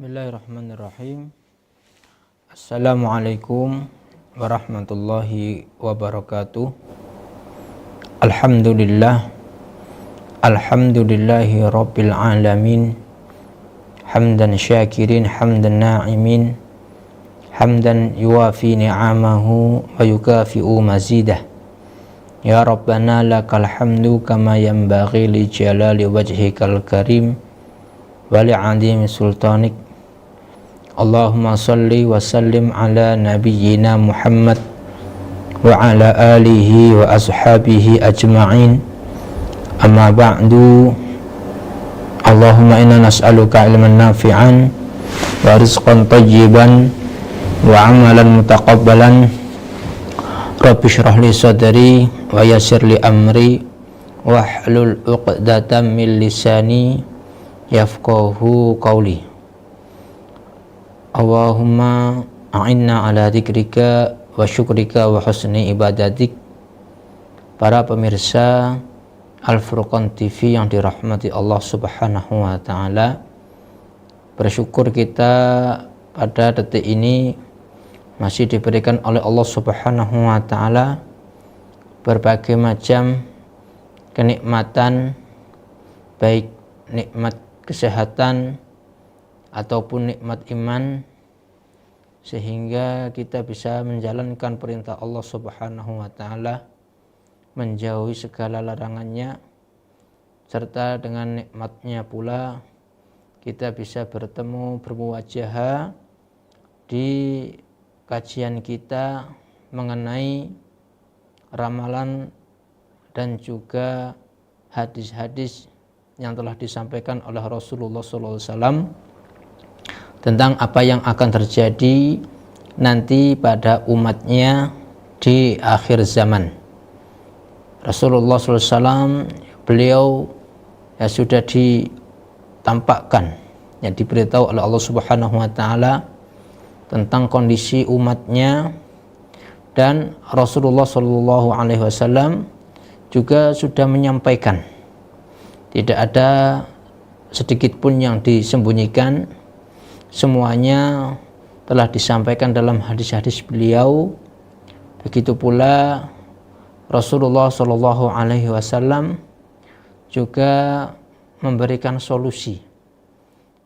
Bismillahirrahmanirrahim. Assalamualaikum warahmatullahi wabarakatuh. Alhamdulillahi rabbil alamin. Hamdan syakirin, hamdan na'imin, hamdan yuwafi ni'amahu wa yukafi'u mazidah. Ya Rabbana lakal hamdu kama yanbaghi li jalali wajhikal karim wa li'adhimi sultanik. Allahumma salli wa sallim ala nabiyyina Muhammad wa ala alihi wa ashabihi ajma'in. Amma ba'du. Allahumma inna nas'aluka ilman nafi'an wa rizqan tayyiban wa amalan mutaqabbalan. Rabbi shrah li sadri wa yassir li amri wahlul 'uqdatam min lisani yafqahu qawli. Allahumma a'inna ala dzikrika wa syukrika wa husni ibadatik. Para pemirsa Al-Furqan TV yang dirahmati Allah Subhanahu wa taala, bersyukur kita pada detik ini masih diberikan oleh Allah Subhanahu wa taala berbagai macam kenikmatan, baik nikmat kesehatan ataupun nikmat iman, sehingga kita bisa menjalankan perintah Allah Subhanahu wa taala, menjauhi segala larangannya, serta dengan nikmatnya pula kita bisa bertemu bermuwajahah di kajian kita mengenai ramalan dan juga hadis-hadis yang telah disampaikan oleh Rasulullah SAW tentang apa yang akan terjadi nanti pada umatnya di akhir zaman. Rasulullah SAW beliau sudah ditampakkan, diberitahu oleh Allah Subhanahu wa taala tentang kondisi umatnya, dan Rasulullah SAW juga sudah menyampaikan, tidak ada sedikit pun yang disembunyikan, semuanya telah disampaikan dalam hadis-hadis beliau. Begitu pula Rasulullah SAW juga memberikan solusi,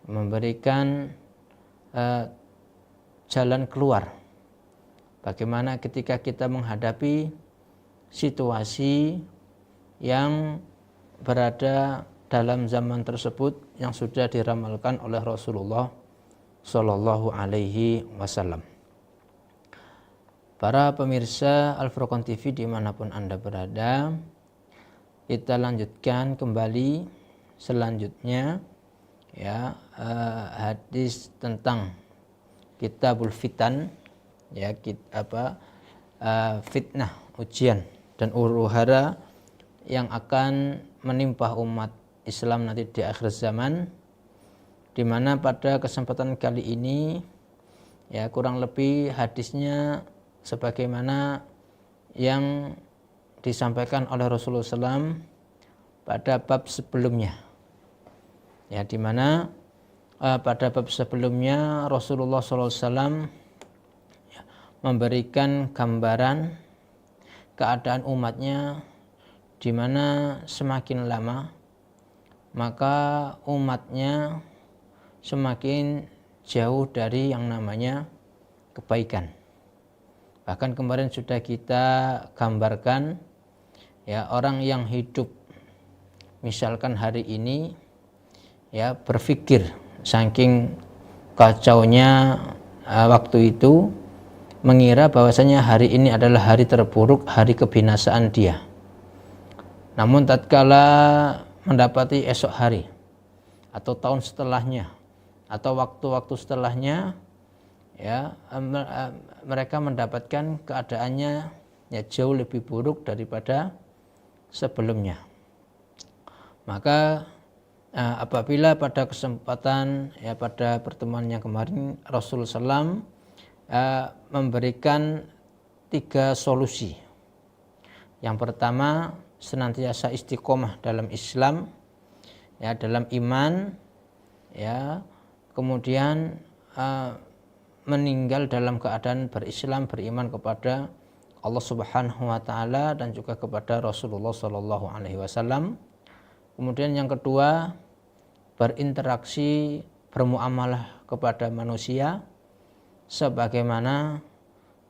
memberikan jalan keluar. Bagaimana ketika kita menghadapi situasi yang berada dalam zaman tersebut yang sudah diramalkan oleh Rasulullah Sallallahu Alaihi Wasallam. Para pemirsa Al-Furqan TV dimanapun Anda berada, kita lanjutkan kembali selanjutnya hadis tentang Kitabul Fitan, fitnah, ujian dan huru-hara yang akan menimpa umat Islam nanti di akhir zaman, di mana pada kesempatan kali ini kurang lebih hadisnya sebagaimana yang disampaikan oleh Rasulullah SAW pada bab sebelumnya, di mana pada bab sebelumnya Rasulullah SAW memberikan gambaran keadaan umatnya, di mana semakin lama maka umatnya semakin jauh dari yang namanya kebaikan. Bahkan kemarin sudah kita gambarkan, orang yang hidup misalkan hari ini berpikir saking kacaunya waktu itu, mengira bahwasanya hari ini adalah hari terburuk, hari kebinasaan dia. Namun tatkala mendapati esok hari atau tahun setelahnya atau waktu-waktu setelahnya, mereka mendapatkan keadaannya jauh lebih buruk daripada sebelumnya. Maka apabila pada kesempatan pada pertemuan yang kemarin Rasulullah SAW memberikan 3 solusi. Yang pertama, senantiasa istiqomah dalam Islam, dalam iman, kemudian meninggal dalam keadaan berislam, beriman kepada Allah Subhanahu wa taala dan juga kepada Rasulullah sallallahu alaihi wasallam. Kemudian yang kedua, berinteraksi, bermuamalah kepada manusia sebagaimana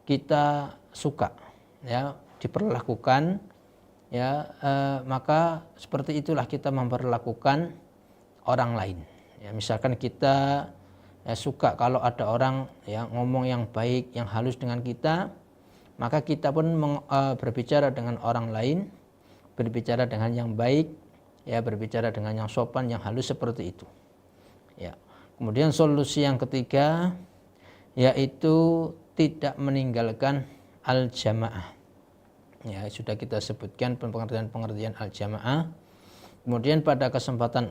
kita suka, ya, diperlakukan, ya, maka seperti itulah kita memperlakukan orang lain. Ya, misalkan kita suka kalau ada orang yang ngomong yang baik, yang halus dengan kita, maka kita pun berbicara dengan orang lain, berbicara dengan yang baik, ya, berbicara dengan yang sopan, yang halus seperti itu. Ya. Kemudian solusi yang ketiga yaitu tidak meninggalkan al-jamaah. Ya, sudah kita sebutkan pengertian al-jamaah. Kemudian pada kesempatan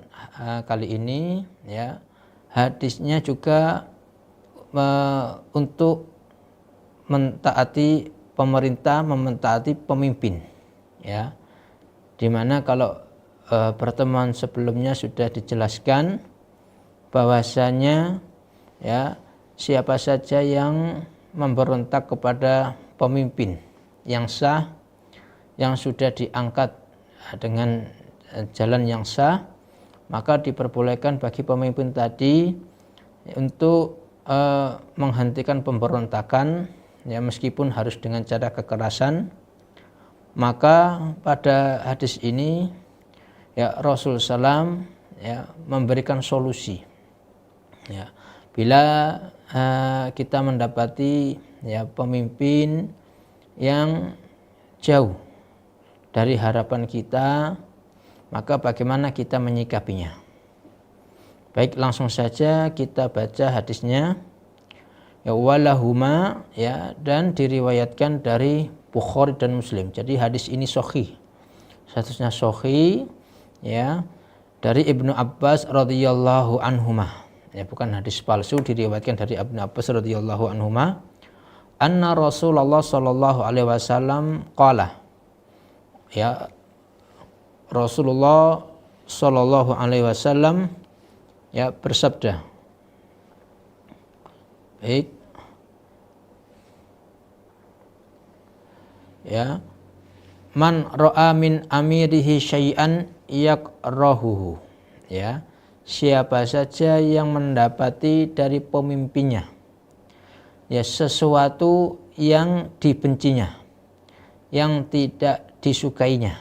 kali ini, ya, hadisnya juga untuk mentaati pemerintah, mentaati pemimpin, ya. Dimana kalau pertemuan sebelumnya sudah dijelaskan bahwasanya, ya, siapa saja yang memberontak kepada pemimpin yang sah, yang sudah diangkat dengan jalan yang sah, maka diperbolehkan bagi pemimpin tadi untuk menghentikan pemberontakan, ya, meskipun harus dengan cara kekerasan. Maka pada hadis ini, ya, Rasul SAW, ya, memberikan solusi. Ya, bila kita mendapati, ya, pemimpin yang jauh dari harapan kita, maka bagaimana kita menyikapinya? Baik, langsung saja kita baca hadisnya. Ya, walahuma, ya, dan diriwayatkan dari Bukhari dan Muslim. Jadi hadis ini sahih. Statusnya sahih, ya, dari Ibnu Abbas radhiyallahu anhuma. Ya, bukan hadis palsu, diriwayatkan dari Ibnu Abbas radhiyallahu anhuma. Anna Rasulullah sallallahu alaihi wasallam qala. Ya, Rasulullah sallallahu alaihi wasallam, ya, bersabda. Baik. Ya. Man ra'a min amirihi syai'an yakrahuhu. Ya. Siapa saja yang mendapati dari pemimpinnya, ya, sesuatu yang dibencinya, yang tidak disukainya,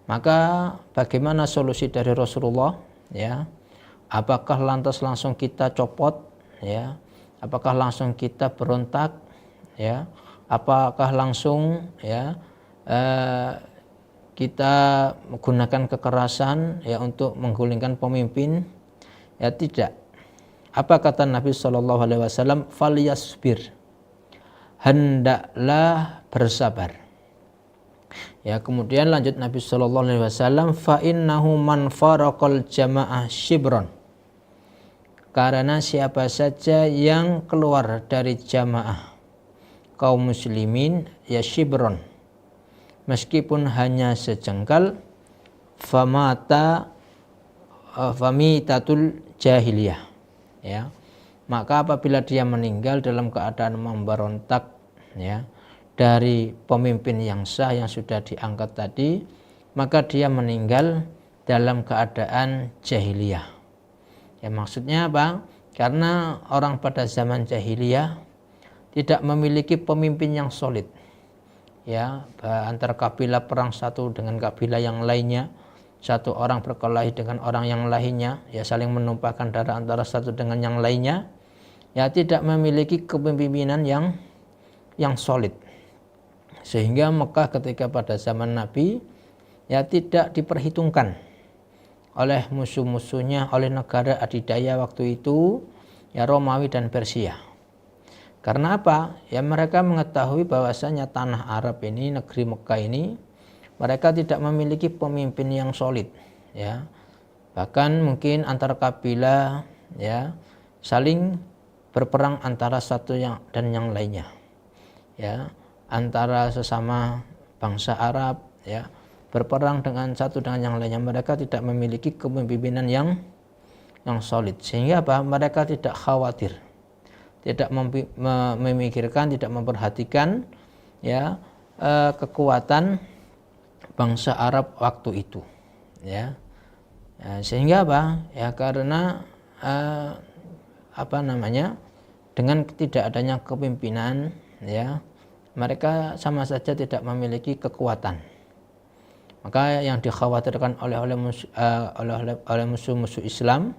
maka bagaimana solusi dari Rasulullah? Ya, apakah lantas langsung kita copot? Ya, apakah langsung kita berontak? Ya, apakah langsung, ya, kita menggunakan kekerasan, ya, untuk menggulingkan pemimpin? Ya, tidak. Apa kata Nabi Shallallahu Alaihi Wasallam? Falyasbir, hendaklah bersabar. Ya, kemudian lanjut Nabi Shallallahu Alaihi Wasallam, fa innahu man faraqal jamaah shibron. Karena siapa saja yang keluar dari jamaah kaum muslimin, ya, shibron, meskipun hanya sejengkal, famitatul jahiliyah, ya, maka apabila dia meninggal dalam keadaan memberontak, ya, dari pemimpin yang sah yang sudah diangkat tadi, maka dia meninggal dalam keadaan jahiliyah. Ya, maksudnya apa? Karena orang pada zaman jahiliyah tidak memiliki pemimpin yang solid. Ya, antara kabilah perang satu dengan kabilah yang lainnya, satu orang berkelahi dengan orang yang lainnya, ya, saling menumpahkan darah antara satu dengan yang lainnya, ya, tidak memiliki kepemimpinan yang solid. Sehingga Mekah ketika pada zaman Nabi, ya, tidak diperhitungkan oleh musuh-musuhnya, oleh negara adidaya waktu itu, ya, Romawi dan Persia. Karena apa? Ya, mereka mengetahui bahwasanya tanah Arab ini, negeri Mekah ini, mereka tidak memiliki pemimpin yang solid, ya. Bahkan mungkin antar kabilah, ya, saling berperang antara satu dan yang lainnya, ya, antara sesama bangsa Arab, ya, berperang dengan satu dengan yang lainnya. Mereka tidak memiliki kepemimpinan solid, sehingga apa, mereka tidak khawatir, tidak memikirkan, tidak memperhatikan ya kekuatan bangsa Arab waktu itu, ya. Sehingga apa, ya karena dengan tidak adanya kepimpinan, ya, mereka sama saja tidak memiliki kekuatan. Maka yang dikhawatirkan oleh musuh-musuh Islam,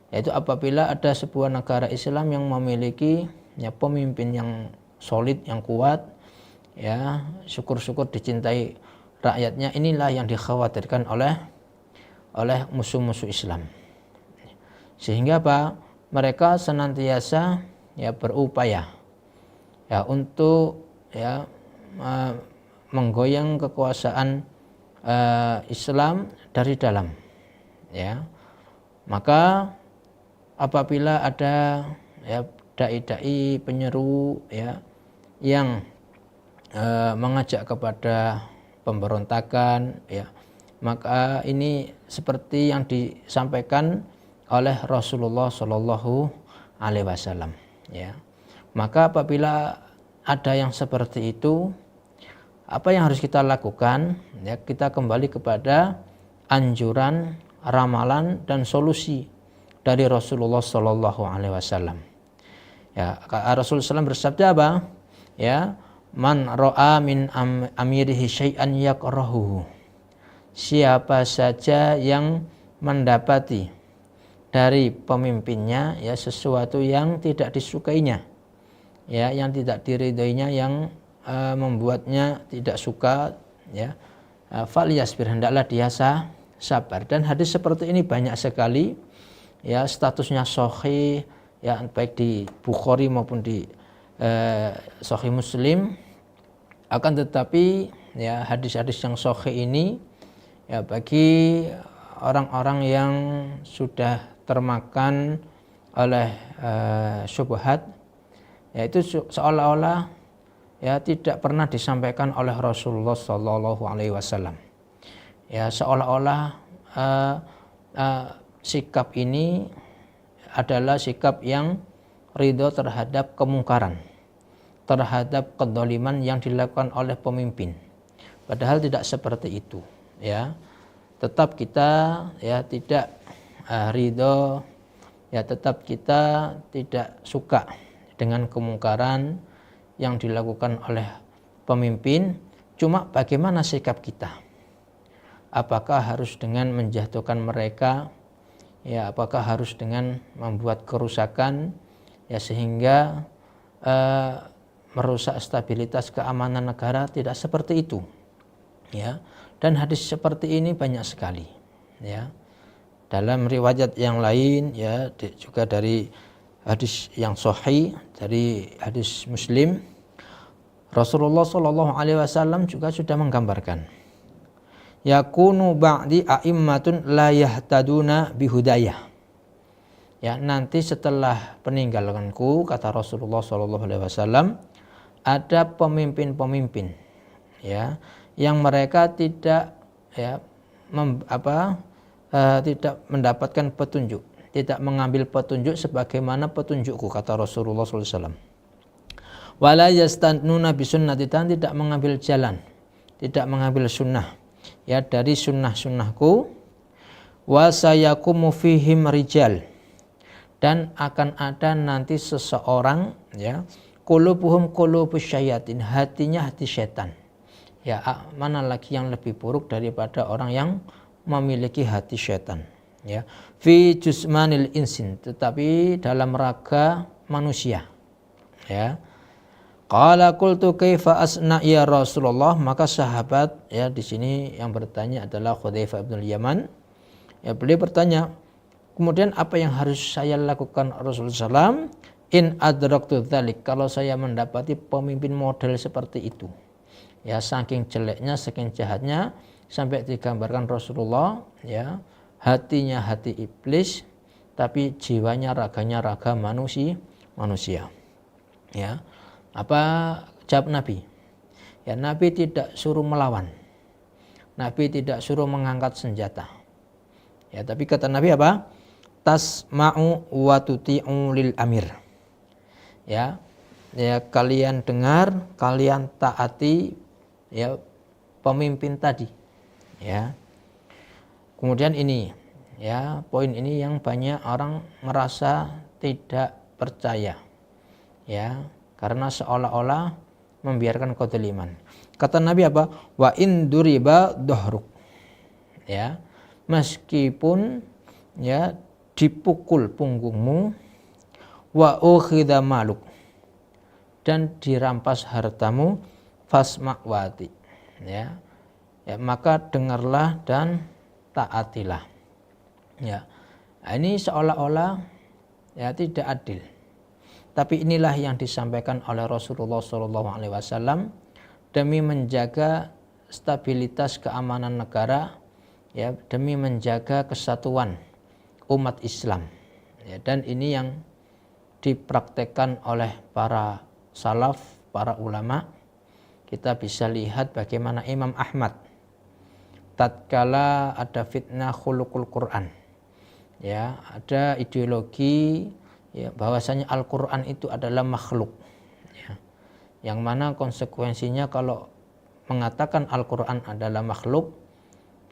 yaitu apabila ada sebuah negara Islam yang memiliki ya pemimpin yang solid, yang kuat, ya, syukur-syukur dicintai rakyatnya, inilah yang dikhawatirkan oleh musuh-musuh Islam. Sehingga apa, mereka senantiasa ya berupaya ya untuk ya menggoyang kekuasaan Islam dari dalam, ya. Maka apabila ada ya dai-dai penyeru ya yang mengajak kepada pemberontakan, ya, maka ini seperti yang disampaikan oleh Rasulullah Shallallahu Alaihi Wasallam, ya. Maka apabila ada yang seperti itu, apa yang harus kita lakukan? Ya, kita kembali kepada anjuran, ramalan dan solusi dari Rasulullah Shallallahu Alaihi Wasallam. Ya, Rasulullah SAW bersabda apa? Ya, man ro'a min amirihi syai'an yakrahuhu. Siapa saja yang mendapati dari pemimpinnya ya sesuatu yang tidak disukainya, ya, yang tidak diridhoinya, yang membuatnya tidak suka, ya, falyasbir, hendaklah dia sabar. Dan hadis seperti ini banyak sekali, ya, statusnya sahih, ya, baik di Bukhari maupun di Sahih Muslim. Akan tetapi ya hadis-hadis yang sahih ini ya bagi orang-orang yang sudah termakan oleh syubhat, yaitu seolah-olah ya tidak pernah disampaikan oleh Rasulullah Shallallahu Alaihi Wasallam. Ya, seolah-olah sikap ini adalah sikap yang ridho terhadap kemungkaran, terhadap kedoliman yang dilakukan oleh pemimpin. Padahal tidak seperti itu, ya. Tetap kita ya tidak ridho, ya tetap kita tidak suka dengan kemungkaran yang dilakukan oleh pemimpin. Cuma bagaimana sikap kita? Apakah harus dengan menjatuhkan mereka? Ya, apakah harus dengan membuat kerusakan ya sehingga merusak stabilitas keamanan negara? Tidak seperti itu, ya. Dan hadis seperti ini banyak sekali, ya. Dalam riwayat yang lain ya juga dari hadis yang sahih, dari hadis Muslim, Rasulullah Shallallahu Alaihi Wasallam juga sudah menggambarkan, yakunu ba'di a'immatun la yahtaduna bihudayah. Ya, nanti setelah peninggalanku, kata Rasulullah Shallallahu Alaihi Wasallam, ada pemimpin-pemimpin, ya, yang mereka tidak ya tidak mendapatkan petunjuk, tidak mengambil petunjuk sebagaimana petunjukku, kata Rasulullah SAW. Wala yastannuna bisunnati, tidak mengambil jalan, tidak mengambil sunnah, ya, dari sunnah-sunnahku. Wa sayakumu fihim rijal, dan akan ada nanti seseorang, ya, qulubuhum qulubus syayatin, hatinya hati setan. Ya, mana lagi yang lebih buruk daripada orang yang memiliki hati syaitan, ya, fi jusmanil insin, tetapi dalam raga manusia, ya. Qala qultu kaifa asna ya Rasulullah, maka sahabat ya di sini yang bertanya adalah Hudzaifah bin Yaman, ya, beliau bertanya, kemudian apa yang harus saya lakukan Rasulullah SAW? In adraktu dzalik, kalau saya mendapati pemimpin model seperti itu, ya, saking jeleknya, saking jahatnya, sampai digambarkan Rasulullah, ya, hatinya hati iblis, tapi jiwanya, raganya raga manusia. Ya, apa jawab Nabi? Ya, Nabi tidak suruh melawan, Nabi tidak suruh mengangkat senjata. Ya, tapi kata Nabi apa? tasma'u wa tuti'u lil amir. Ya, kalian dengar, kalian taati ya pemimpin tadi. Ya. Kemudian ini ya, poin ini yang banyak orang merasa tidak percaya. Ya, karena seolah-olah membiarkan kezaliman. Kata Nabi apa? Wa in duriba dhahruk. Ya, meskipun ya dipukul punggungmu, wa ukhidha maluk, dan dirampas hartamu, fasma'wati. Ya, maka dengarlah dan taatilah. Ya, ini seolah-olah ya tidak adil. Tapi inilah yang disampaikan oleh Rasulullah SAW demi menjaga stabilitas keamanan negara, ya, demi menjaga kesatuan umat Islam. Ya, dan ini yang dipraktekkan oleh para salaf, para ulama. Kita bisa lihat bagaimana Imam Ahmad tatkala ada fitnah khuluqul Quran, ya, ada ideologi ya bahwasanya Al-Quran itu adalah makhluk, ya, yang mana konsekuensinya kalau mengatakan Al-Quran adalah makhluk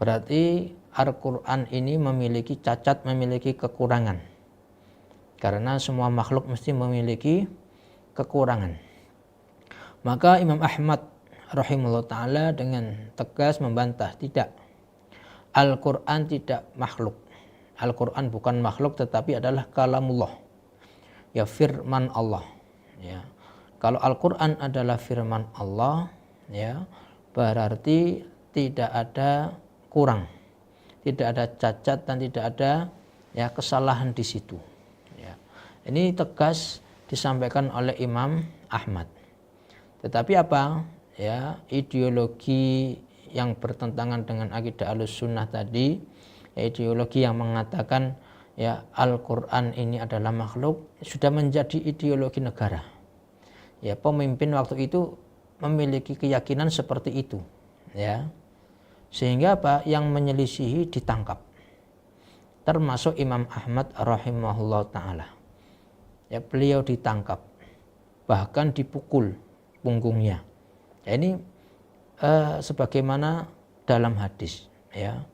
berarti Al-Quran ini memiliki cacat, memiliki kekurangan, karena semua makhluk mesti memiliki kekurangan. Maka Imam Ahmad rahimahullah ta'ala dengan tegas membantah, tidak, Al-Quran tidak makhluk. Al-Quran bukan makhluk tetapi adalah kalamullah, ya, firman Allah. Ya, kalau Al-Quran adalah firman Allah, ya, berarti tidak ada kurang, tidak ada cacat dan tidak ada ya kesalahan di situ. Ya, ini tegas disampaikan oleh Imam Ahmad. Tetapi apa? Ya, ideologi yang bertentangan dengan akidah Ahlussunnah tadi, ya, ideologi yang mengatakan ya Al-Quran ini adalah makhluk, sudah menjadi ideologi negara. Ya, pemimpin waktu itu memiliki keyakinan seperti itu. Ya, sehingga apa? Yang menyelisihi ditangkap, termasuk Imam Ahmad rahimahullah ta'ala. Ya, beliau ditangkap, bahkan dipukul punggungnya. Ya, ini sebagaimana dalam hadis. Ya,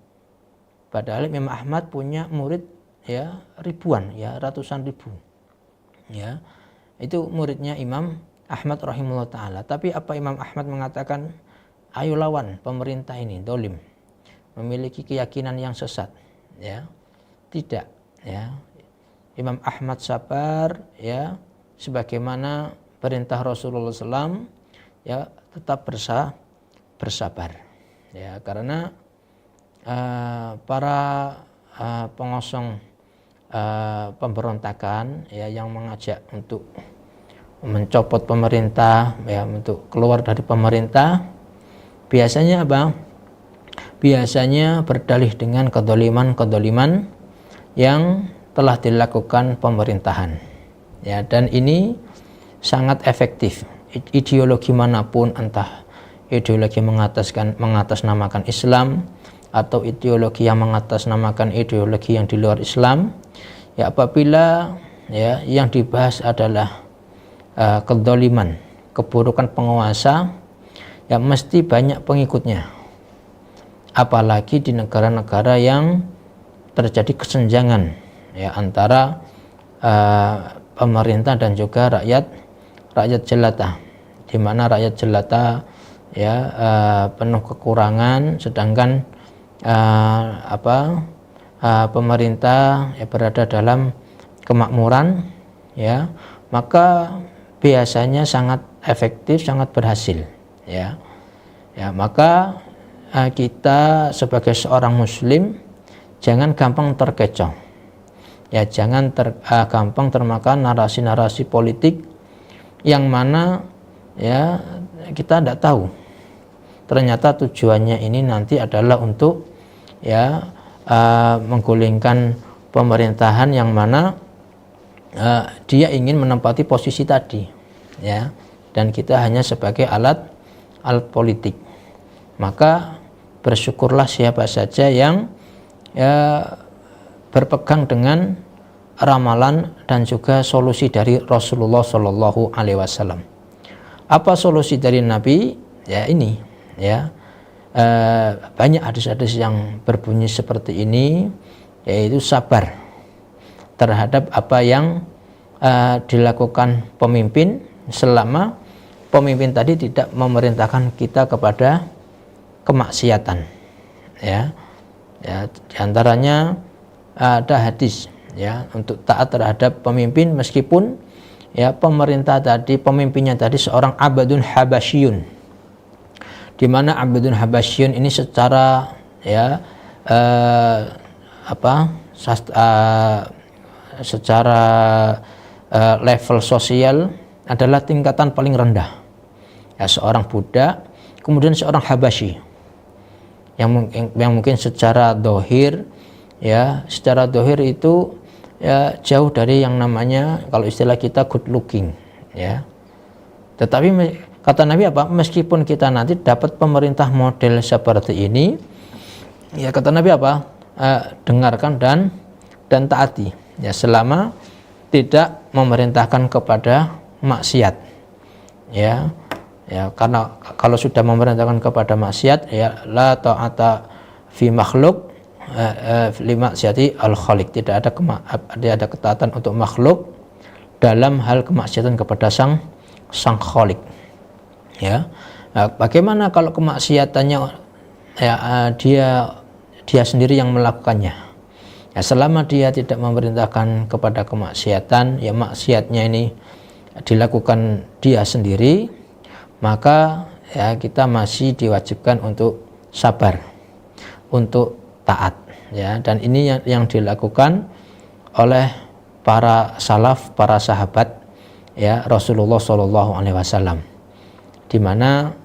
padahal Imam Ahmad punya murid ya ribuan, ya ratusan ribu. Ya, itu muridnya Imam Ahmad rahimahullah ta'ala. Tapi apa Imam Ahmad mengatakan? Ayo lawan pemerintah ini, dolim, memiliki keyakinan yang sesat. Ya, tidak. Ya, Imam Ahmad sabar, ya, sebagaimana perintah Rasulullah SAW, ya, tetap bersabar. Ya, karena para pengosong pemberontakan, ya, yang mengajak untuk mencopot pemerintah, ya, untuk keluar dari pemerintah, biasanya apa? Biasanya berdalih dengan kedoliman yang telah dilakukan pemerintahan. Ya, dan ini sangat efektif. Ideologi manapun, entah ideologi mengatasnamakan Islam atau ideologi yang mengatasnamakan ideologi yang di luar Islam, ya, apabila ya yang dibahas adalah kedoliman, keburukan penguasa, ya mesti banyak pengikutnya. Apalagi di negara-negara yang terjadi kesenjangan, ya, antara pemerintah dan juga rakyat jelata, di mana rakyat jelata ya penuh kekurangan, sedangkan pemerintah ya berada dalam kemakmuran, ya, maka biasanya sangat efektif, sangat berhasil. Ya, maka kita sebagai seorang muslim jangan gampang terkecoh, ya, jangan gampang termakan narasi-narasi politik yang mana ya kita tidak tahu ternyata tujuannya ini nanti adalah untuk ya menggulingkan pemerintahan yang mana dia ingin menempati posisi tadi, ya, dan kita hanya sebagai alat politik. Maka bersyukurlah siapa saja yang ya berpegang dengan ramalan dan juga solusi dari Rasulullah Shallallahu Alaihi Wasallam. Apa solusi dari Nabi? Ya ini, ya banyak hadis-hadis yang berbunyi seperti ini, yaitu sabar terhadap apa yang dilakukan pemimpin selama pemimpin tadi tidak memerintahkan kita kepada kemaksiatan. Ya, diantaranya ada hadis ya untuk taat terhadap pemimpin meskipun ya pemerintah tadi, pemimpinnya tadi seorang abadun habasyun, di mana abadun habasyun ini secara ya secara level sosial adalah tingkatan paling rendah. Ya, seorang budak, kemudian seorang habasyi yang mungkin secara dohir ya, secara dohir itu ya jauh dari yang namanya kalau istilah kita good looking ya. Tetapi kata Nabi apa? Meskipun kita nanti dapat pemerintah model seperti ini, ya kata Nabi apa? Dengarkan dan taati ya, selama tidak memerintahkan kepada maksiat ya. Ya, karena kalau sudah memerintahkan kepada maksiat ya la ta'ata fi makhluk li maksiati al khaliq, tidak ada ketaatan untuk makhluk dalam hal kemaksiatan kepada sang khaliq ya. Nah, bagaimana kalau kemaksiatannya ya dia sendiri yang melakukannya ya, selama dia tidak memerintahkan kepada kemaksiatan ya, maksiatnya ini dilakukan dia sendiri, maka ya kita masih diwajibkan untuk sabar, untuk taat ya. Dan ini yang dilakukan oleh para salaf, para sahabat ya Rasulullah Shallallahu Alaihi Wasallam, di mana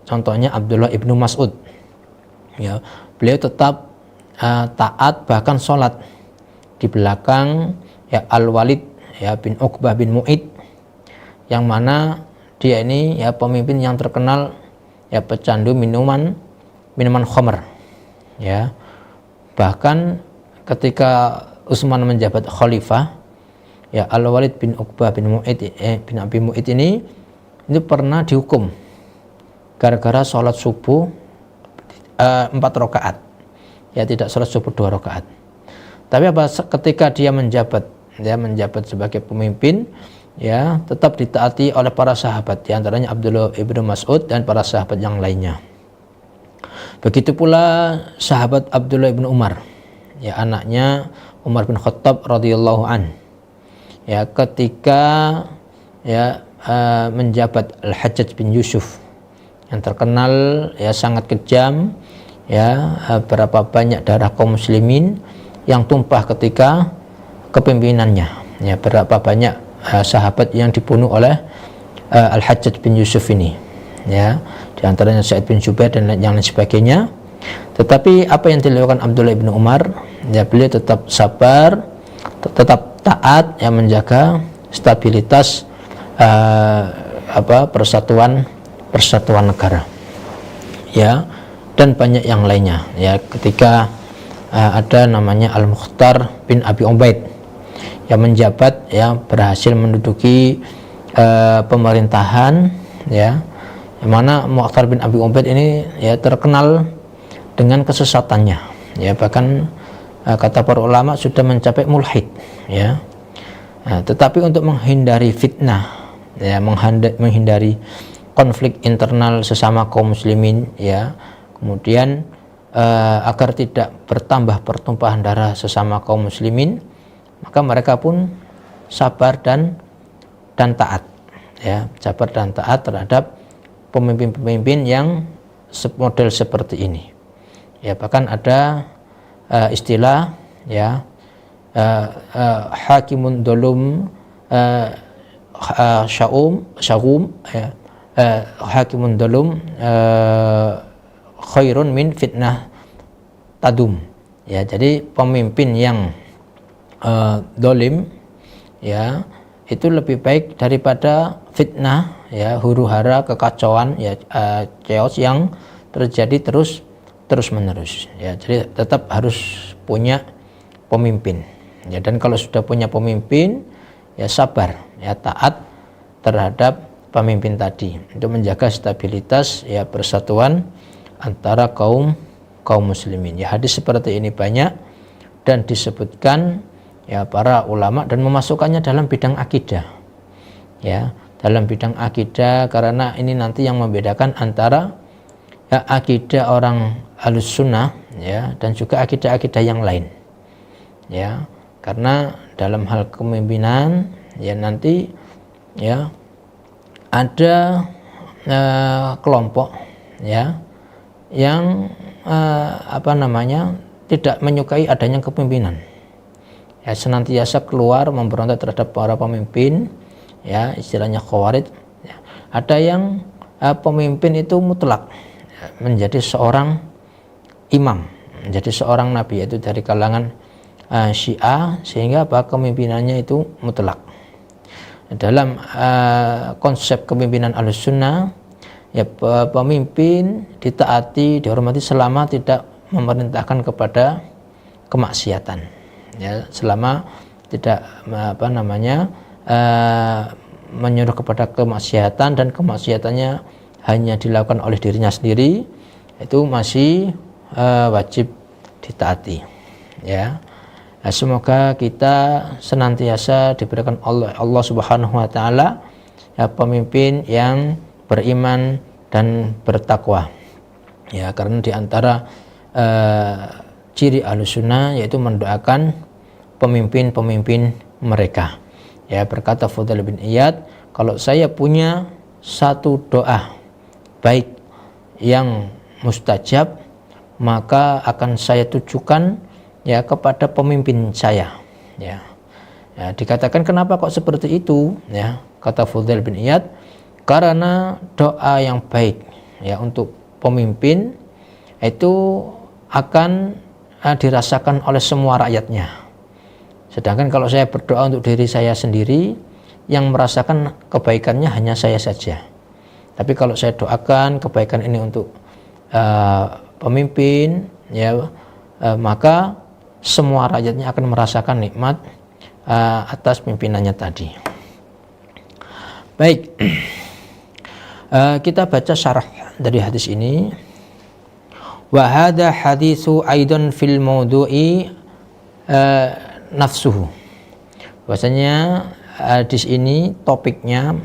contohnya Abdullah ibnu Mas'ud ya, beliau tetap taat, bahkan sholat di belakang ya Al-Walid ya bin Uqbah bin Mu'id, yang mana dia ini ya pemimpin yang terkenal ya pecandu minuman khamr ya. Bahkan ketika Utsman menjabat khalifah ya, Al-Walid bin Uqbah bin Mu'id bin Abi Mu'id ini pernah dihukum gara-gara sholat subuh 4 rakaat ya, tidak sholat subuh 2 rakaat. Tapi apa, ketika dia menjabat sebagai pemimpin ya, tetap ditaati oleh para sahabat, di antaranya Abdullah ibnu Mas'ud dan para sahabat yang lainnya. Begitu pula sahabat Abdullah ibnu Umar ya, anaknya Umar bin Khattab radhiyallahu an ya, ketika ya menjabat Al-Hajjaj bin Yusuf yang terkenal ya sangat kejam ya, berapa banyak darah kaum muslimin yang tumpah ketika kepemimpinannya ya, berapa banyak sahabat yang dibunuh oleh Al-Hajjaj bin Yusuf ini ya, di antaranya Sa'id bin Jubair dan yang lain sebagainya. Tetapi apa yang dilakukan Abdullah bin Umar ya, beliau tetap sabar, tetap taat yang menjaga stabilitas persatuan negara ya, dan banyak yang lainnya ya. Ketika ada namanya Al-Mukhtar bin Abi Ubaid yang menjabat ya, berhasil menduduki pemerintahan ya, yang mana Mukhtar bin Abi Ubaid ini ya terkenal dengan kesesatannya ya, bahkan kata para ulama sudah mencapai mulhid ya. Tetapi untuk menghindari fitnah ya, menghindari konflik internal sesama kaum muslimin ya, kemudian agar tidak bertambah pertumpahan darah sesama kaum muslimin, maka mereka pun sabar dan taat ya, sabar dan taat terhadap pemimpin-pemimpin yang model seperti ini ya. Bahkan ada istilah ya, hakimun dolum syagum ya, hakimun dolum khairun min fitnah tadum ya. Jadi pemimpin yang dolim ya, itu lebih baik daripada fitnah ya, huru-hara, kekacauan ya, chaos yang terjadi terus menerus ya. Jadi tetap harus punya pemimpin Ya, dan kalau sudah punya pemimpin, ya sabar, ya taat terhadap pemimpin tadi untuk menjaga stabilitas ya persatuan antara kaum muslimin. Ya, hadis seperti ini banyak dan disebutkan ya para ulama dan memasukkannya dalam bidang akidah. Ya, dalam bidang akidah karena ini nanti yang membedakan antara ya akidah orang Ahlus Sunnah ya dan juga akidah-akidah yang lain. Ya, karena dalam hal kepemimpinan ya nanti ya ada kelompok ya yang tidak menyukai adanya kepemimpinan. Ya, senantiasa keluar memberontak terhadap para pemimpin, ya istilahnya khawarij. Ya. Ada yang pemimpin itu mutlak ya, menjadi seorang imam, menjadi seorang nabi, yaitu dari kalangan Syiah, sehingga kepemimpinannya itu mutlak. Dalam konsep kepemimpinan Ahlus Sunnah, ya pemimpin ditaati, dihormati selama tidak memerintahkan kepada kemaksiatan. Ya, selama tidak menyuruh kepada kemaksiatan dan kemaksiatannya hanya dilakukan oleh dirinya sendiri, itu masih wajib ditaati. Ya, nah, semoga kita senantiasa diberikan Allah Subhanahu Wa Taala ya, pemimpin yang beriman dan bertakwa. Ya, karena diantara ciri Ahlus Sunnah yaitu mendoakan pemimpin-pemimpin mereka. Ya, berkata Fudail bin Iyad, kalau saya punya satu doa baik yang mustajab, maka akan saya tujukan ya kepada pemimpin saya. Ya. Ya, dikatakan kenapa kok seperti itu? Ya, kata Fudail bin Iyad, karena doa yang baik ya untuk pemimpin itu akan dirasakan oleh semua rakyatnya. Sedangkan kalau saya berdoa untuk diri saya sendiri, yang merasakan kebaikannya hanya saya saja. Tapi kalau saya doakan kebaikan ini untuk pemimpin, ya maka semua rakyatnya akan merasakan nikmat atas pimpinannya tadi. Baik, kita baca syarah dari hadis ini. Wa hadha haditsu aidan fil maudu'i nafsuhu. Bahwasanya hadis ini topiknya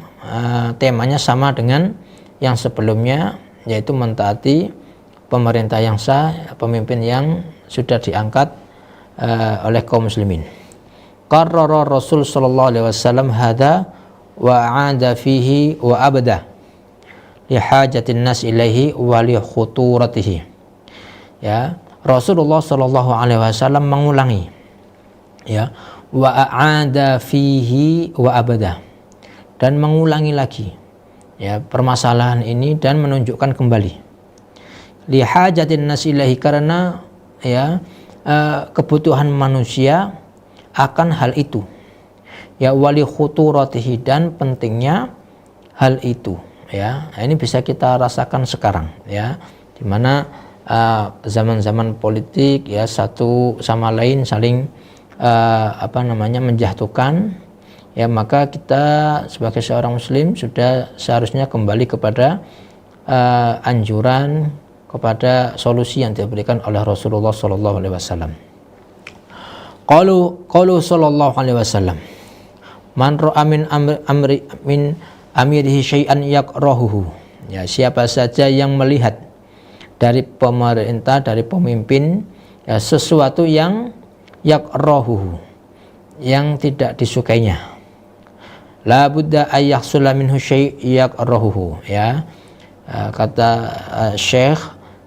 temanya sama dengan yang sebelumnya, yaitu mentaati pemerintah yang sah, pemimpin yang sudah diangkat oleh kaum muslimin. Qarrara Rasul sallallahu alaihi wasallam hadza wa 'ada fihi wa abada li hajatin nas ilaihi wa li khuturatihi. Ya, Rasulullah sallallahu alaihi wasallam mengulangi ya wa a'ada fihi wa abada, dan mengulangi lagi ya permasalahan ini dan menunjukkan kembali li hajatin nas ilahi, karena ya kebutuhan manusia akan hal itu ya wali khuturatihi, dan pentingnya hal itu ya. Nah, ini bisa kita rasakan sekarang ya, di mana zaman-zaman politik ya satu sama lain saling menjatuhkan ya, maka kita sebagai seorang muslim sudah seharusnya kembali kepada anjuran, kepada solusi yang diberikan oleh Rasulullah sallallahu alaihi wasallam. Qalu sallallahu alaihi wasallam, man ra'a min amirihi syai'an yakrahuhu. Ya, siapa saja yang melihat dari pemerintah, dari pemimpin ya, sesuatu yang yakrahuhu, yang tidak disukainya, la budda ayyahsula minhu syai' yakrahuhu ya. Kata Syekh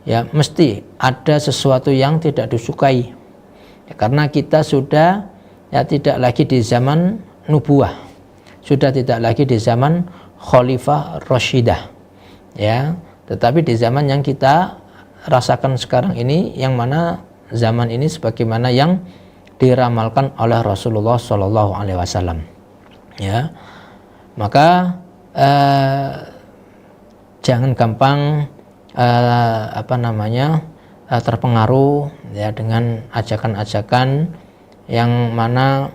ya, mesti ada sesuatu yang tidak disukai ya, karena kita sudah ya tidak lagi di zaman nubuah, sudah tidak lagi di zaman khalifah rasyidah ya, tetapi di zaman yang kita rasakan sekarang ini, yang mana zaman ini sebagaimana yang diramalkan oleh Rasulullah Shallallahu Alaihi Wasallam. Ya, maka jangan gampang terpengaruh ya dengan ajakan-ajakan yang mana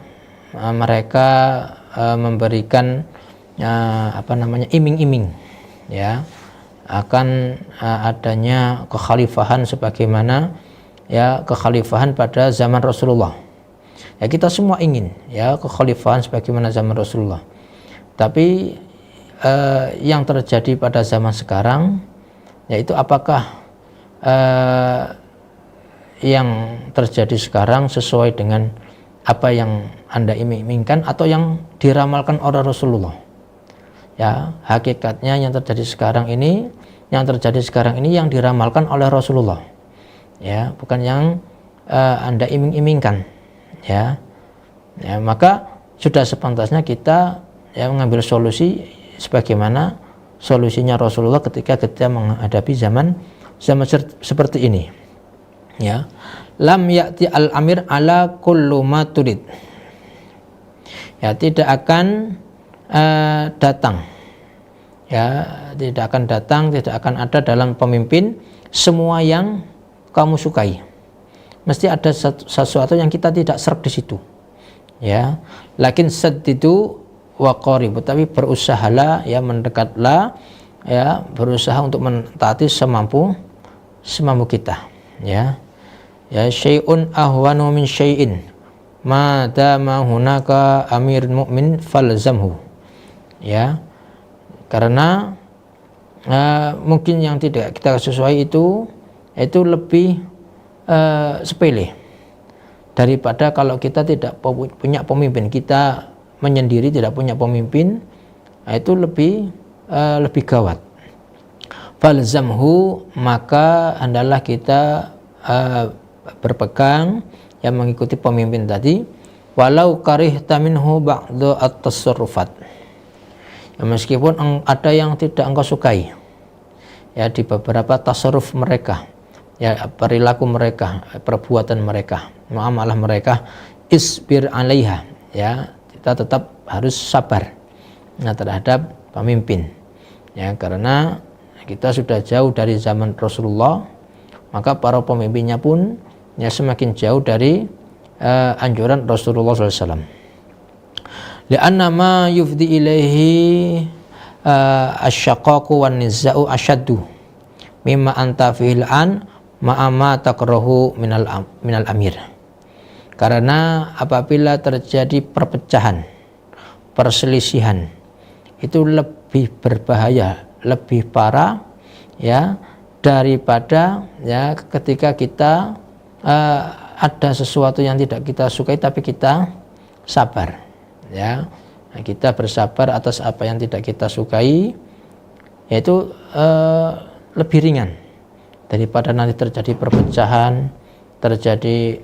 mereka memberikan iming-iming ya akan adanya kekhalifahan sebagaimana ya kekhalifahan pada zaman Rasulullah. Ya kita semua ingin ya kekhalifahan sebagaimana zaman Rasulullah. Tapi yang terjadi pada zaman sekarang yaitu apakah yang terjadi sekarang sesuai dengan apa yang Anda iming-imingkan atau yang diramalkan oleh Rasulullah. Ya, hakikatnya yang terjadi sekarang ini yang diramalkan oleh Rasulullah. Ya, bukan yang Anda iming-imingkan. Ya. Ya, maka sudah sepantasnya kita ya mengambil solusi sebagaimana solusinya Rasulullah ketika kita menghadapi zaman seperti ini. Ya, lam ya'ti al-amir ala kullu ma turid. Ya, tidak akan datang. Ya, tidak akan ada dalam pemimpin semua yang kamu sukai. Mesti ada sesuatu yang kita tidak serap di situ. Ya, lakin saddidu wa qaribu, tapi berusahalah ya mendekatlah ya berusaha untuk mentaati semampu kita. Ya. Ya syai'un ahwanu min syai'in ma dama hunaka amirul mukmin falzamhu. Ya, karena mungkin yang tidak kita sesuai itu lebih sepele daripada kalau kita tidak punya pemimpin, kita menyendiri tidak punya pemimpin, itu lebih gawat. Falzamhu, maka hendaklah kita berpegang yang mengikuti pemimpin tadi, walau karihta minhu ba'du at-tasarrufat. Ya, meskipun ada yang tidak engkau sukai ya di beberapa tasarruf mereka, ya perilaku mereka, perbuatan mereka, muamalah mereka, isbir 'alaiha, ya kita tetap harus sabar terhadap pemimpin. Ya, karena kita sudah jauh dari zaman Rasulullah, maka para pemimpinnya pun ya semakin jauh dari anjuran Rasulullah SAW. Li'anna ma yufdi ilaihi asyaqaqu wan niza'u asyaddu mimma anta fihil an ma'ama takrahu minal amir. Karena apabila terjadi perpecahan, perselisihan, itu lebih berbahaya, lebih parah ya daripada ya ketika kita ada sesuatu yang tidak kita sukai tapi kita sabar, ya kita bersabar atas apa yang tidak kita sukai, yaitu lebih ringan daripada nanti terjadi perpecahan, terjadi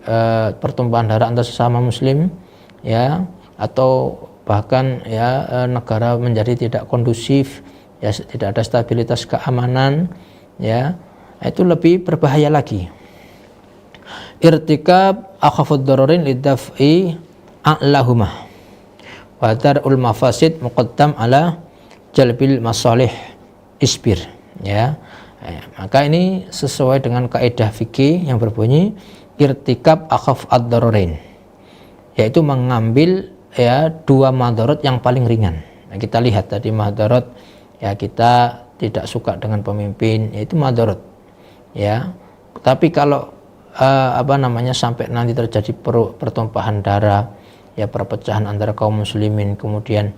pertumpahan darah antar sesama muslim, ya atau bahkan ya negara menjadi tidak kondusif, ya tidak ada stabilitas keamanan, ya itu lebih berbahaya lagi. Irtikab akhafud dararin lidaf'i a'lahumah wa dar'ul mafasid muqaddam ala jalbil masalih isbir. Ya, maka ini sesuai dengan kaidah fikih yang berbunyi irtikab akhaf ad-dararain, yaitu mengambil ya dua madarat yang paling ringan. Nah, kita lihat tadi madarat ya kita tidak suka dengan pemimpin, yaitu madarat. Ya, tapi kalau sampai nanti terjadi pertumpahan darah, ya perpecahan antara kaum muslimin, kemudian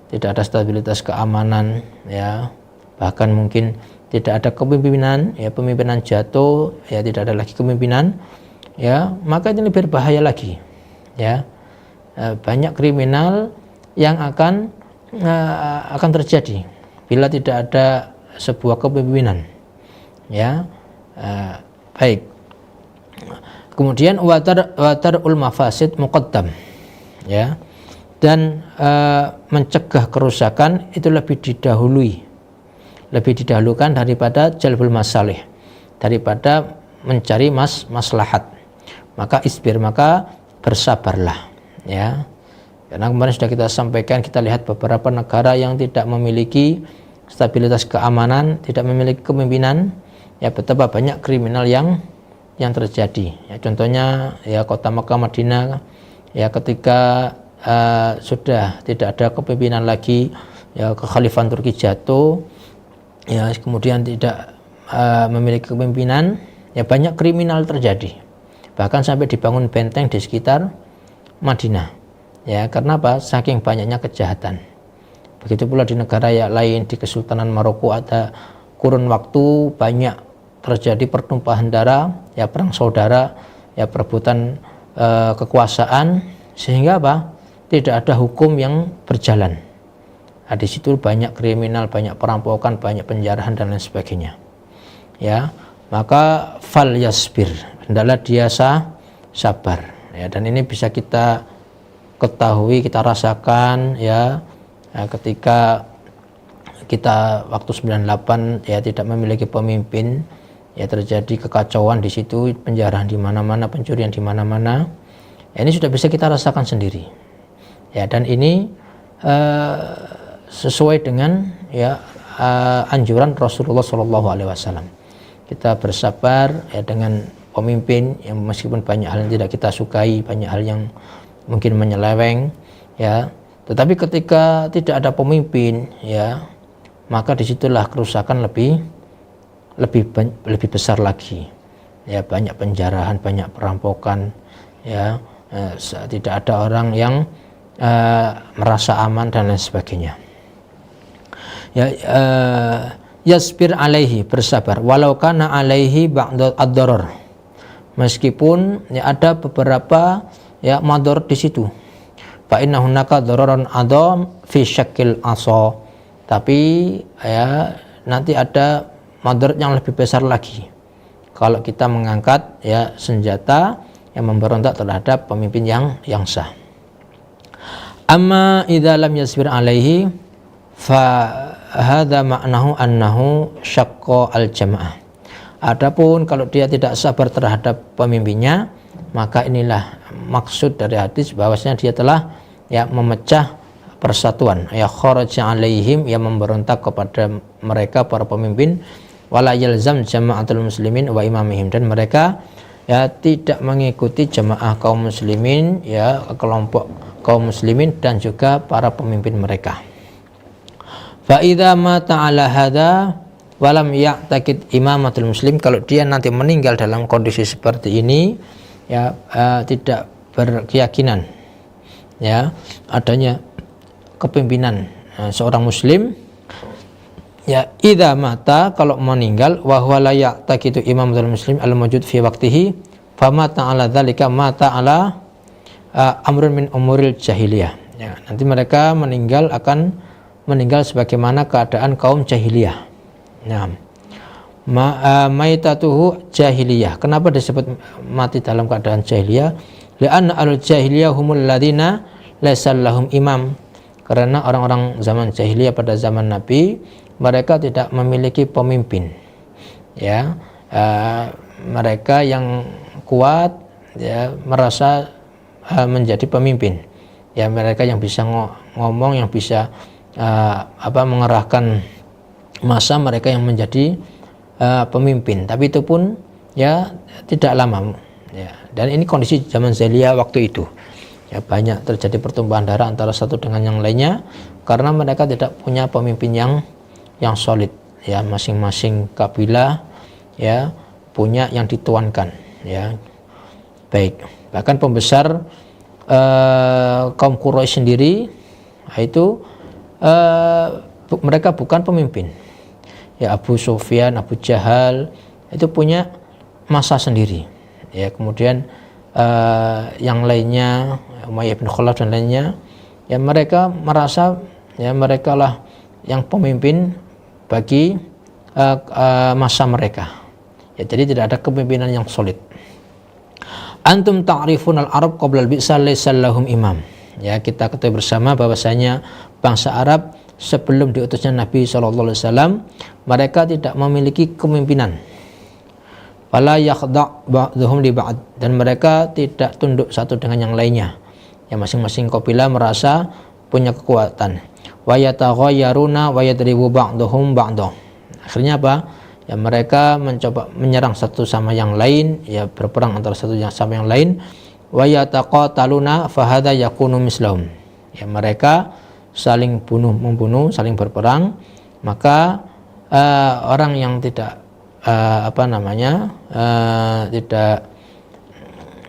tidak ada stabilitas keamanan, ya bahkan mungkin tidak ada kepemimpinan, ya pemimpinan jatuh, ya tidak ada lagi kepemimpinan, ya maka ini lebih berbahaya lagi, ya banyak kriminal yang akan terjadi bila tidak ada sebuah kepemimpinan, ya baik. Kemudian watar ul mafasid muqaddam, ya dan mencegah kerusakan itu lebih didahulukan daripada jalbul masalih, daripada mencari maslahat. Maka isbir, maka bersabarlah, ya karena kemarin sudah kita sampaikan, kita lihat beberapa negara yang tidak memiliki stabilitas keamanan, tidak memiliki kepemimpinan, ya betapa banyak kriminal yang yang terjadi. Ya, contohnya ya kota Makkah Madinah ya ketika sudah tidak ada kepemimpinan lagi, ya kekhalifahan Turki jatuh, ya kemudian tidak memiliki kepemimpinan, ya banyak kriminal terjadi. Bahkan sampai dibangun benteng di sekitar Madinah. Ya, karena apa? Saking banyaknya kejahatan. Begitu pula di negara yang lain, di Kesultanan Maroko ada kurun waktu banyak terjadi pertumpahan darah, ya perang saudara, ya perebutan kekuasaan, sehingga apa? Tidak ada hukum yang berjalan. Nah, di situ banyak kriminal, banyak perampokan, banyak penjarahan dan lain sebagainya. Ya, maka fal yasbir, hendaklah dia sabar. Ya, dan ini bisa kita ketahui, kita rasakan ya, ketika kita waktu 98 ya tidak memiliki pemimpin, ya terjadi kekacauan di situ, penjarahan di mana-mana, pencurian di mana-mana. Ya, ini sudah bisa kita rasakan sendiri. Ya, dan ini sesuai dengan ya anjuran Rasulullah SAW. Kita bersabar ya dengan pemimpin yang meskipun banyak hal yang tidak kita sukai, banyak hal yang mungkin menyeleweng, ya. Tetapi ketika tidak ada pemimpin, ya, maka disitulah kerusakan lebih besar lagi. Ya, banyak penjarahan, banyak perampokan, ya, tidak ada orang yang merasa aman dan lain sebagainya. Ya, yasbir alaihi, bersabar walau kana alaihi ba'd ad-darar, meskipun ya ada beberapa ya mador di situ. Fa inna hunaka dararan adam fi syakil asa, tapi ya nanti ada mador yang lebih besar lagi kalau kita mengangkat ya senjata yang memberontak terhadap pemimpin yang sah. Amma idza lam yasbir alaihi fa hadza ma'nahu annahu syaqqa al-jamaah. Adapun kalau dia tidak sabar terhadap pemimpinnya, maka inilah maksud dari hadis bahwasanya dia telah ya memecah persatuan, ya kharaja alaihim, yang memberontak kepada mereka para pemimpin, wala yalzam jama'atul muslimin wa imamihim, dan mereka ya tidak mengikuti jamaah kaum muslimin, ya kelompok kaum muslimin dan juga para pemimpin mereka. Fa idza mata ala hadza walam ya'taqid imamatul muslim, kalau dia nanti meninggal dalam kondisi seperti ini ya tidak berkeyakinan ya adanya kepemimpinan seorang muslim, ya idza mata, kalau meninggal wa huwa la ya'taqidu imamatul muslim al mawjud fi waqtihi fa mata ala dzalika mata ala amrun min umuril jahiliyah. Ya, nanti mereka akan meninggal sebagaimana keadaan kaum jahiliyah. Nah, maitatuhu jahiliyah. Kenapa disebut mati dalam keadaan jahiliyah? Li'anna al-jahiliyah humul ladina laisa lahum imam. Karena orang-orang zaman jahiliyah pada zaman Nabi, mereka tidak memiliki pemimpin. Ya, mereka yang kuat ya merasa menjadi pemimpin. Ya, mereka yang bisa ngomong, yang bisa mengerahkan massa, mereka yang menjadi pemimpin. Tapi itu pun ya tidak lama. Ya, dan ini kondisi zaman jahiliyah waktu itu. Ya, banyak terjadi pertumpahan darah antara satu dengan yang lainnya karena mereka tidak punya pemimpin yang solid. Ya, masing-masing kabilah ya punya yang dituankan. Ya, baik. Bahkan pembesar kaum Quraisy sendiri itu mereka bukan pemimpin. Ya, Abu Sufyan, Abu Jahal itu punya massa sendiri. Ya, kemudian yang lainnya, Umayyah bin Khalaf dan lainnya, ya mereka merasa ya mereka lah yang pemimpin bagi massa mereka. Ya, jadi tidak ada kepemimpinan yang solid. Antum ta'rifun al-Arab qabla al-bi'sa laysa lahum imam. Ya, kita ketahui bersama bahwasanya bangsa Arab sebelum diutusnya Nabi SAW, mereka tidak memiliki kepemimpinan. Wala yakhdha' ba'dhum li ba'd, dan mereka tidak tunduk satu dengan yang lainnya. Ya, masing-masing kabilah merasa punya kekuatan. Wa yataghayyaruna wa yadribu ba'dhum ba'dhum. Akhirnya apa? ya mereka mencoba menyerang satu sama yang lain, ya berperang antara satu sama yang lain. Wa yataqataluna fahadha yakunu mislahum, ya mereka saling membunuh, saling berperang, maka orang yang tidak tidak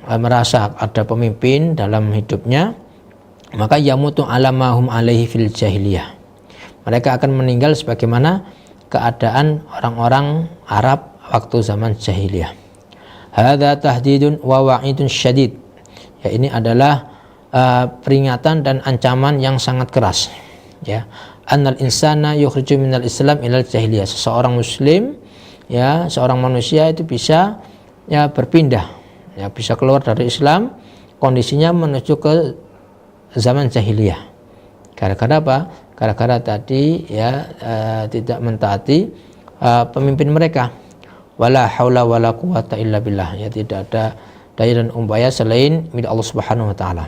merasa ada pemimpin dalam hidupnya, maka yamutu alamahum alaihi fil jahiliyah, mereka akan meninggal sebagaimana keadaan orang-orang Arab waktu zaman jahiliyah. Hadza tahdidun wa wa'idun syadid, ya ini adalah peringatan dan ancaman yang sangat keras, ya. Annal insana yukhriju minal islam ilal jahiliyah, seseorang muslim, ya seorang manusia itu bisa ya berpindah, ya bisa keluar dari Islam kondisinya menuju ke zaman jahiliyah. Gara-gara apa? Gara-gara tadi ya tidak mentaati pemimpin mereka. Wala haula wala quwata illa billah, ya tidak ada daya dan upaya selain milik Allah Subhanahu wa taala.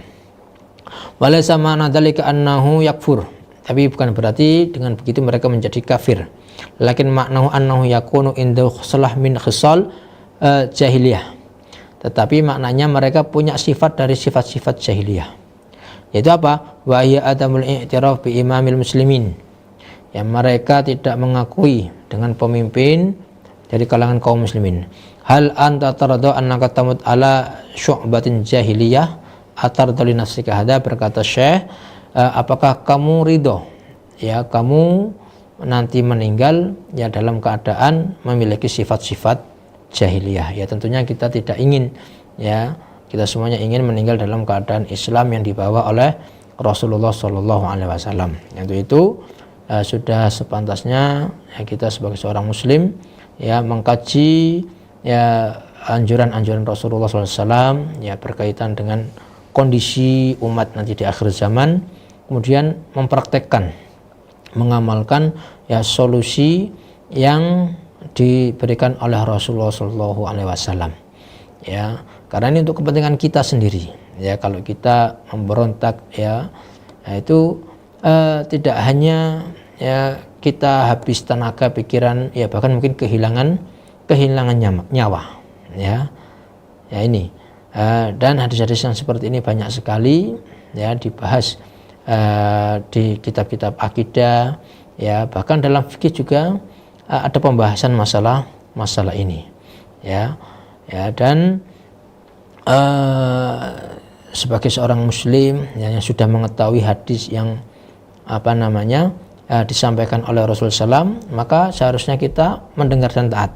Walaysa ma'na dzalika annahu yakfur, tapi bukan berarti dengan begitu mereka menjadi kafir. Lakin maknahu annahu yakunu indahu khislah min khisal jahiliyah, tetapi maknanya mereka punya sifat dari sifat-sifat jahiliyah, yaitu apa? Wa hiya adamul i'tiraf bi imamil muslimin, ya mereka tidak mengakui dengan pemimpin dari kalangan kaum muslimin. Hal anta tarada annaka tamut ala syu'batin jahiliyah atarda li nafsika hada, berkata Syekh, apakah kamu ridho, ya kamu nanti meninggal ya dalam keadaan memiliki sifat-sifat jahiliyah. Ya tentunya kita tidak ingin, ya kita semuanya ingin meninggal dalam keadaan Islam yang dibawa oleh Rasulullah Shallallahu Alaihi Wasallam. Itu sudah sepantasnya ya kita sebagai seorang muslim ya mengkaji ya anjuran-anjuran Rasulullah SAW ya berkaitan dengan kondisi umat nanti di akhir zaman, kemudian mempraktekkan, mengamalkan ya solusi yang diberikan oleh Rasulullah Shallallahu Alaihi Wasallam. Ya, karena ini untuk kepentingan kita sendiri. Ya, kalau kita memberontak ya itu tidak hanya ya kita habis tenaga, pikiran, ya bahkan mungkin kehilangan nyawa. Ya, ya ini. Dan hadis-hadis yang seperti ini banyak sekali ya dibahas di kitab-kitab akidah, ya bahkan dalam fikih juga ada pembahasan masalah ini, ya dan sebagai seorang muslim ya, yang sudah mengetahui hadis yang disampaikan oleh Rasulullah SAW, maka seharusnya kita mendengar dan taat.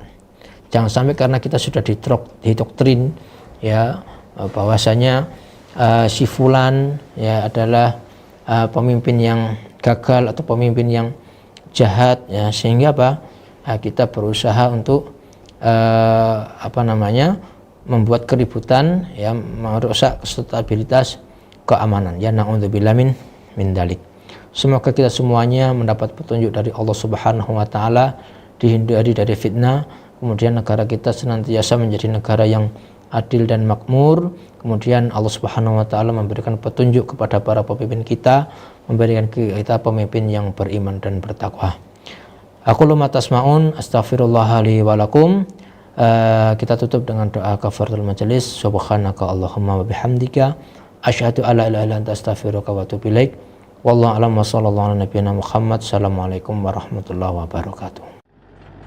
Jangan sampai karena kita sudah didoktrin ya bahwasanya si fulan ya adalah pemimpin yang gagal atau pemimpin yang jahat, ya sehingga kita berusaha untuk membuat keributan, ya merusak stabilitas keamanan. Ya na'udzubillah min dalik. Semoga kita semuanya mendapat petunjuk dari Allah Subhanahu wa taala, dihindari dari fitnah, kemudian negara kita senantiasa menjadi negara yang adil dan makmur. Kemudian Allah Subhanahu wa taala memberikan petunjuk kepada para pemimpin kita, memberikan kita pemimpin yang beriman dan bertakwa. Aku lu tasmaun, astaghfirullah li wa lakum. Kita tutup dengan doa kafaratul majelis. Subhanaka Allahumma wa bihamdika asyhadu alla ilaha illa anta astaghfiruka wa atubu ilaik. Wallahu a'lam wa sallallahu ala nabiyyina Muhammad. Assalamualaikum warahmatullahi wabarakatuh.